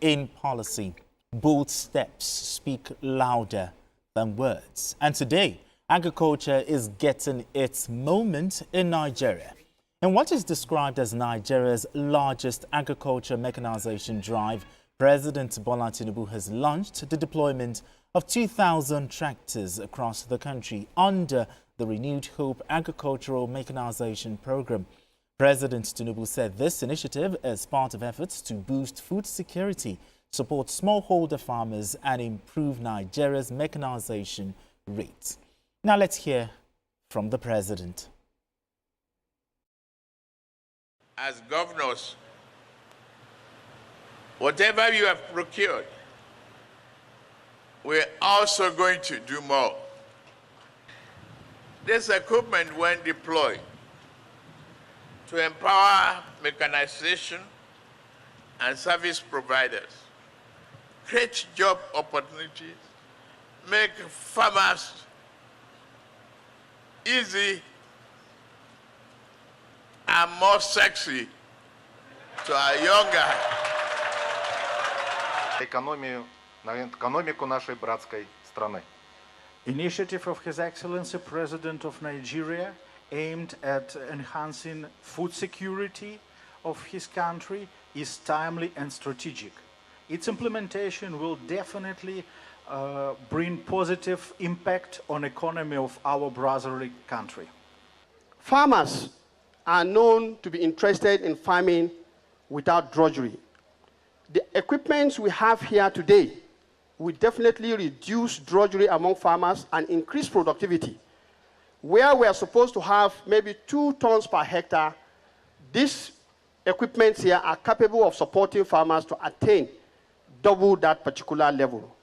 in policy. Bold steps speak louder than words. And today, agriculture is getting its moment in Nigeria. In what is described as Nigeria's largest agriculture mechanization drive, President Bola Tinubu has launched the deployment of 2,000 tractors across the country under the Renewed Hope Agricultural Mechanization Program. President Tinubu said this initiative is part of efforts to boost food security, support smallholder farmers, and improve Nigeria's mechanization rates. Now let's hear from the President. As governors, whatever you have procured, we're also going to do more. This equipment, when deployed, to empower mechanization and service providers, create job opportunities, make farmers easy and more sexy to our younger. Экономику нашей братской страны. Initiative of His Excellency President of Nigeria aimed at enhancing food security of his country is timely and strategic. Its implementation will definitely bring positive impact on economy of our brotherly country. Farmers are known to be interested in farming without drudgery. The equipment we have here today will definitely reduce drudgery among farmers and increase productivity. Where we are supposed to have maybe 2 tons per hectare, these equipments here are capable of supporting farmers to attain double that particular level.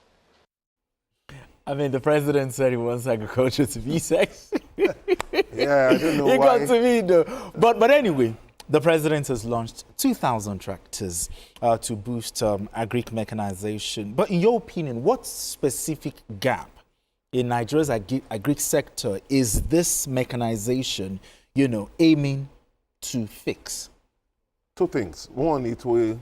I mean, the President said he wants agriculture to be sexy. Yeah, I don't know why. He got to me though. But anyway, the President has launched 2,000 tractors to boost agric mechanization. But in your opinion, what specific gap in Nigeria's agric sector is this mechanization, aiming to fix? 2 things. One, it will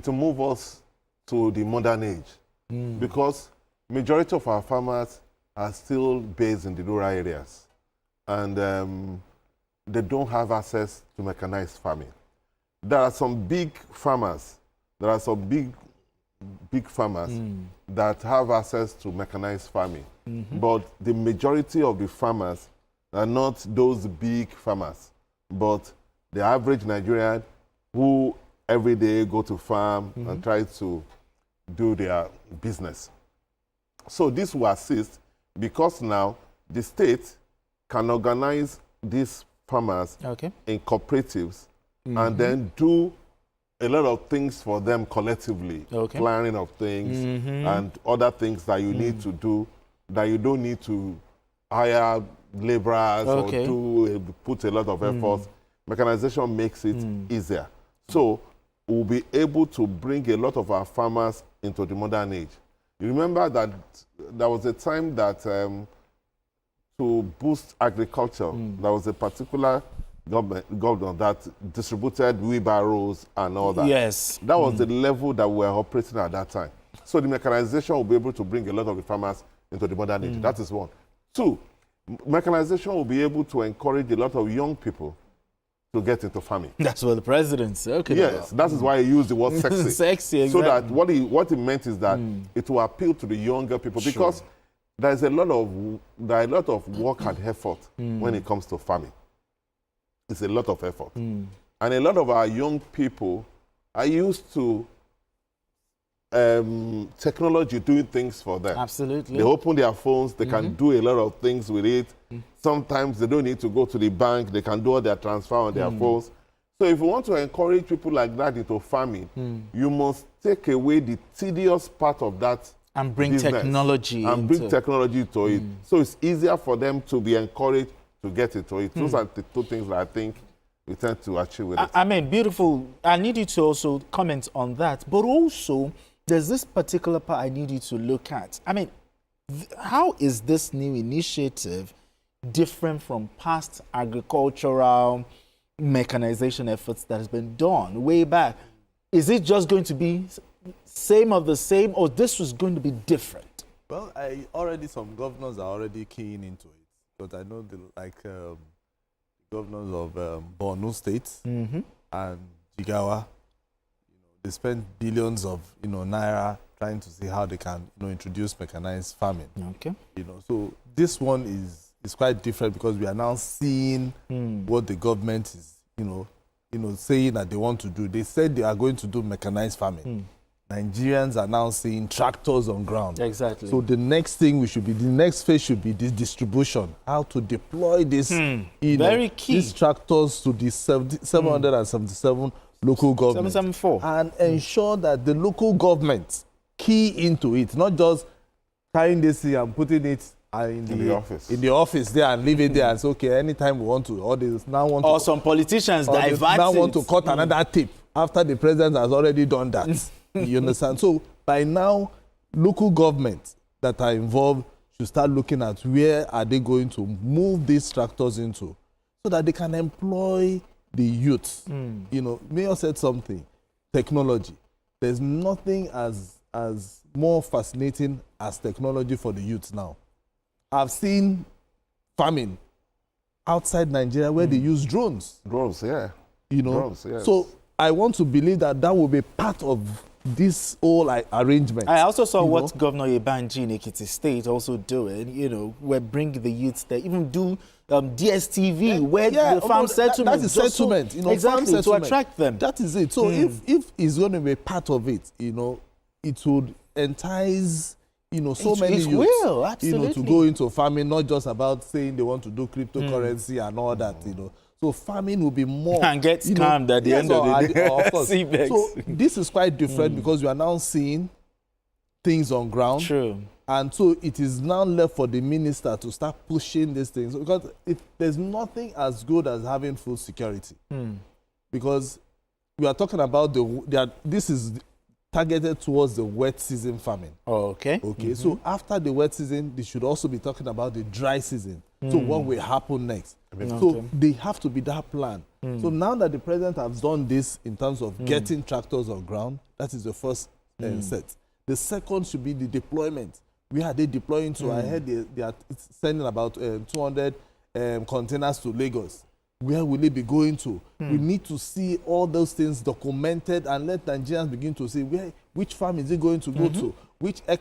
move us to the modern age because majority of our farmers are still based in the rural areas and they don't have access to mechanized farming. There are some big farmers, that have access to mechanized farming. But the majority of the farmers are not those big farmers, but the average Nigerian who every day go to farm and try to do their business. So this will assist because now the state can organize these farmers in cooperatives and then do a lot of things for them collectively, planning of things and other things that you need to do that you don't need to hire laborers or put a lot of effort. Mechanization makes it easier. So we'll be able to bring a lot of our farmers into the modern age. You remember that there was a time that to boost agriculture, there was a particular government that distributed wheelbarrows and all that. Yes. That was the level that we were operating at that time. So the mechanization will be able to bring a lot of the farmers into the modern age. That is one. 2, mechanization will be able to encourage a lot of young people to get into farming. That's what the President said. Yes, that is why he used the word sexy. Sexy, exactly. So that what he meant is that it will appeal to the younger people because there is a lot of work and effort when it comes to farming. It's a lot of effort. And a lot of our young people are used to technology doing things for them. Absolutely. They open their phones, they can do a lot of things with it. Sometimes they don't need to go to the bank, they can do all their transfer on their phones. So if you want to encourage people like that into farming, you must take away the tedious part of that and bring technology and bring technology to it. So it's easier for them to be encouraged to get into it. Those are the 2 things that I think we tend to achieve with it. I mean, beautiful. I need you to also comment on that. But also, there's this particular part I need you to look at. I mean, how is this new initiative different from past agricultural mechanization efforts that has been done way back? Is it just going to be same of the same, or this was going to be different? Well, some governors are already keying into it. But I know governors of Borno State and Jigawa, they spend billions of naira trying to see how they can introduce mechanized farming. Okay. So this one is quite different because we are now seeing what the government is saying that they want to do. They said they are going to do mechanized farming. Nigerians are now seeing tractors on ground. Exactly. So the next phase should be this distribution, how to deploy this, very key, these tractors to the 777 local governments. 774. And ensure that the local governments key into it, not just carrying this thing and putting it in the office there and leave it there and say, okay, anytime we want to, or some politicians divert now want to cut another tip after the president has already done that. You understand? So by now, local governments that are involved should start looking at where are they going to move these tractors into so that they can employ the youth. Mayor said something, technology. There's nothing as more fascinating as technology for the youth now. I've seen farming outside Nigeria where they use drones. Drones, yeah. Drones, yes. So I want to believe that will be part of this whole arrangement. I also saw what Governor Yebanji in Ekiti State also doing, we're bringing the youths there, even do DSTV, where the farm settlement. That's a settlement, exactly, farm settlement, to attract them. That is it. So if it's going to be part of it, it would entice, so many youths, to go into farming, not just about saying they want to do cryptocurrency and all that, So farming will be more... And get scammed at the end of the day. Of course. So this is quite different because we are now seeing things on ground. True. And so it is now left for the minister to start pushing these things because there's nothing as good as having food security. Because we are talking about this is targeted towards the wet season farming. Okay. So after the wet season, they should also be talking about the dry season. So what will happen next? So they have to be that plan. So now that the president has done this in terms of getting tractors on ground, that is the first set. The second should be the deployment. Where are they deploying to? I heard they are sending about 200 containers to Lagos. Where will it be going to? We need to see all those things documented and let Nigerians begin to see which farm is it going to go to?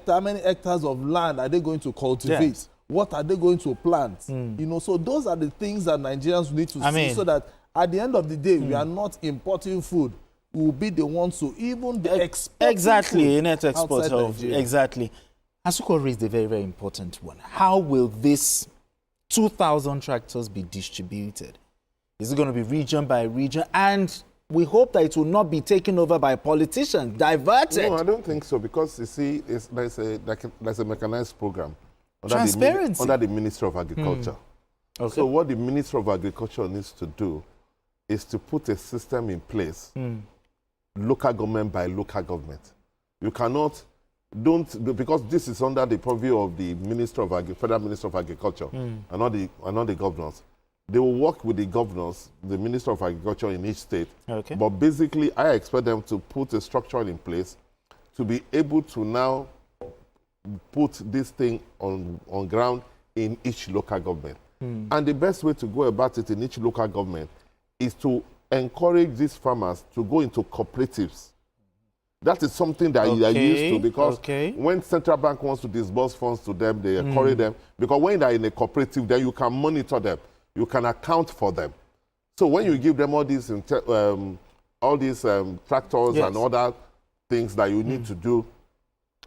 How many hectares of land are they going to cultivate? Yes. What are they going to plant? So those are the things that Nigerians need to see so that at the end of the day, we are not importing food. We will be the ones to even export net export of exactly. Asuko raised a very, very important one. How will this 2,000 tractors be distributed? Is it going to be region by region? And we hope that it will not be taken over by politicians, diverted. No, I don't think so, because you see, there's a mechanized program transparency under the Ministry of Agriculture. Okay. So what the Ministry of Agriculture needs to do is to put a system in place, local government by local government. You cannot, because this is under the purview of the Federal Ministry of Agriculture and not the governors. They will work with the governors, the Minister of Agriculture in each state. Okay. But basically, I expect them to put a structure in place to be able to now put this thing on ground in each local government. And the best way to go about it in each local government is to encourage these farmers to go into cooperatives. That is something that they are used to, because when central bank wants to disburse funds to them, they encourage them. Because when they're in a cooperative, then you can monitor them. You can account for them. So when you give them all these tractors and other things that you need to do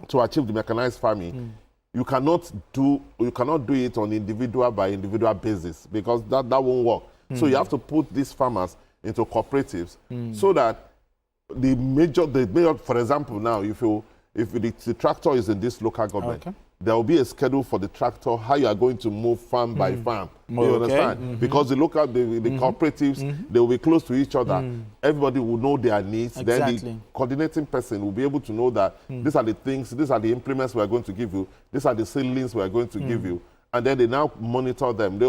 to achieve the mechanized farming, you cannot do it on individual by individual basis, because that won't work. So you have to put these farmers into cooperatives so that the major, for example, now if the tractor is in this local government, there will be a schedule for the tractor, how you are going to move farm by farm. You understand? Because the cooperatives, they will be close to each other. Everybody will know their needs. Then the coordinating person will be able to know that these are the things, these are the implements we are going to give you, these are the seedlings we are going to give you. And then they now monitor them.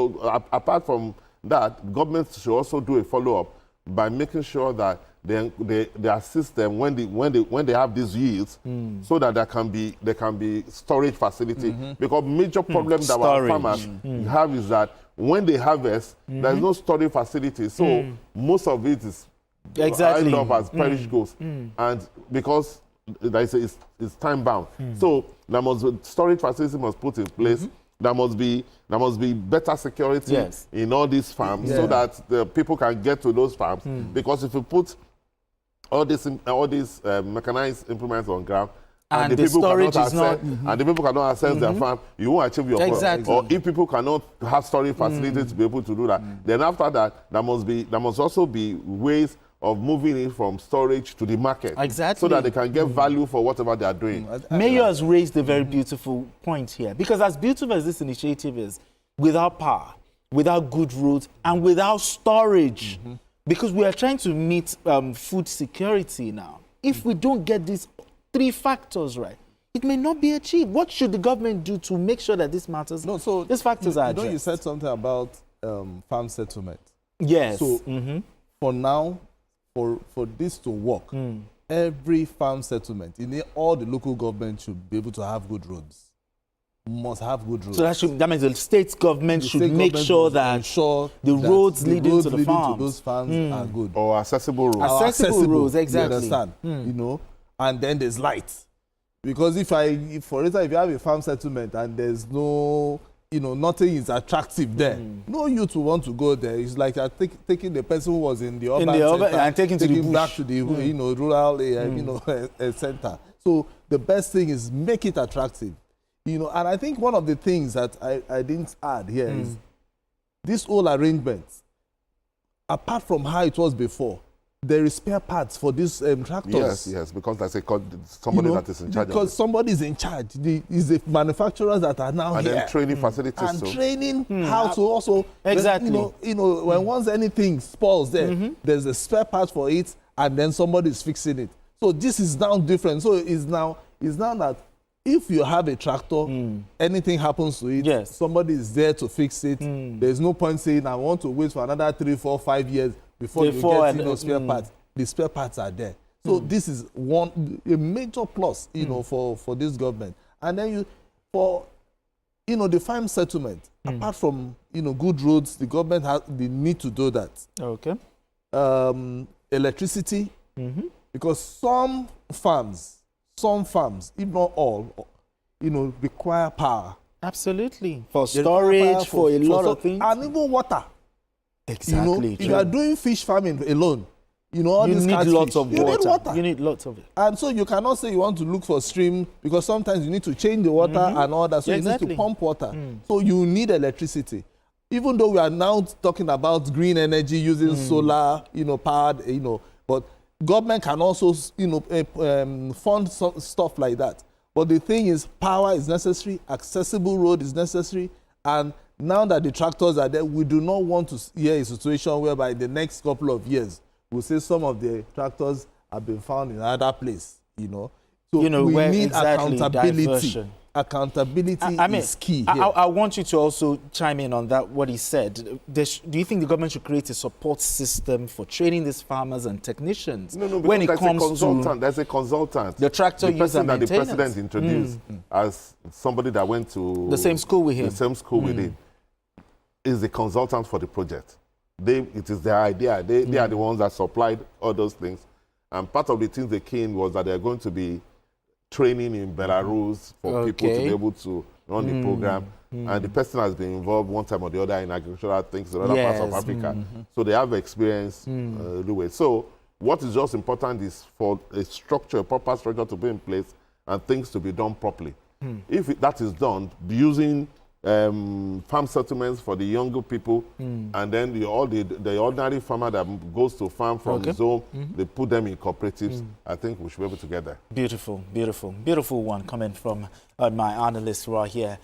Apart from that, governments should also do a follow-up by making sure that they assist them when they have these yields, so that there can be storage facility. Because major problem that our farmers have is that when they harvest, there's no storage facility. So most of it is end up as perished goods, and because it's time bound. So storage facility must put in place. There must be better security in all these farms, so that the people can get to those farms. Because if you put all these mechanized implements on ground, and the people storage cannot access, and the people cannot access their farm, you won't achieve your goal. Or if people cannot have storage facilities to be able to do that, then after that, there must also be ways of moving it from storage to the market, so that they can get value for whatever they are doing. Mayor has raised a very beautiful point here, because as beautiful as this initiative is, without power, without good roads, and without storage, because we are trying to meet food security now. If we don't get these 3 factors right, it may not be achieved. What should the government do to make sure that this matters? No, so these factors are addressed. You said something about farm settlement. Yes. So for now, for this to work, every farm settlement in all the local governments should be able to have good roads. Must have good roads. So that means the state government should make sure that the roads leading to the farms, those farms are good. Or accessible roads. Accessible roads, exactly. You understand? You know, and then there's light. Because for instance, if you have a farm settlement and there's no, nothing is attractive there, no youth will want to go there. It's like you're taking the person who was in the urban center and taking to the bush. Back to the rural center. So the best thing is make it attractive. And I think one of the things that I didn't add here is this whole arrangement, apart from how it was before, there is spare parts for these tractors. Yes, because there's somebody that is in charge. Because somebody is in charge. Is the manufacturers that are now and here. then training facilities. And training how to also... Exactly. When once anything spoils there, there's a spare part for it, and then somebody is fixing it. So this is now different. So it's now that if you have a tractor, anything happens to it, somebody is there to fix it. There's no point saying, I want to wait for another 3, 4, 5 years before you get spare parts. The spare parts are there. So this is a major plus, for this government. And then the farm settlement, apart from, good roads, the government has the need to do that. Okay. Electricity, because some farms, if not all, require power. Absolutely. For storage, for a lot of things. And even water. Exactly. If you are doing fish farming alone, all you these need lots of water. You need water. You need lots of it. And so you cannot say you want to look for stream, because sometimes you need to change the water and all that. So you need to pump water. So you need electricity. Even though we are now talking about green energy using solar, powered, but government can also, fund stuff like that. But the thing is, power is necessary, accessible road is necessary, and now that the tractors are there, we do not want to hear a situation whereby in the next couple of years, we'll say some of the tractors have been found in another place, So we need accountability. Diversion. Accountability is key here. I want you to also chime in on that, what he said. Do you think the government should create a support system for training these farmers and technicians? No, when it comes there's a consultant. The tractor user that the president introduced as somebody that went to the same school with him. The same school with him is the consultant for the project. It is their idea. They are the ones that supplied all those things. And part of the things they came was that they're going to be training in Belarus for people to be able to run the program. And the person has been involved one time or the other in agricultural things in other parts of Africa. So they have experience anyway. So what is just important is for a proper structure to be in place and things to be done properly. If that is done, using farm settlements for the younger people, and then the ordinary farmer that goes to farm from his home, they put them in cooperatives. I think we should be able to get there. Beautiful, beautiful, beautiful one coming from my analyst right here.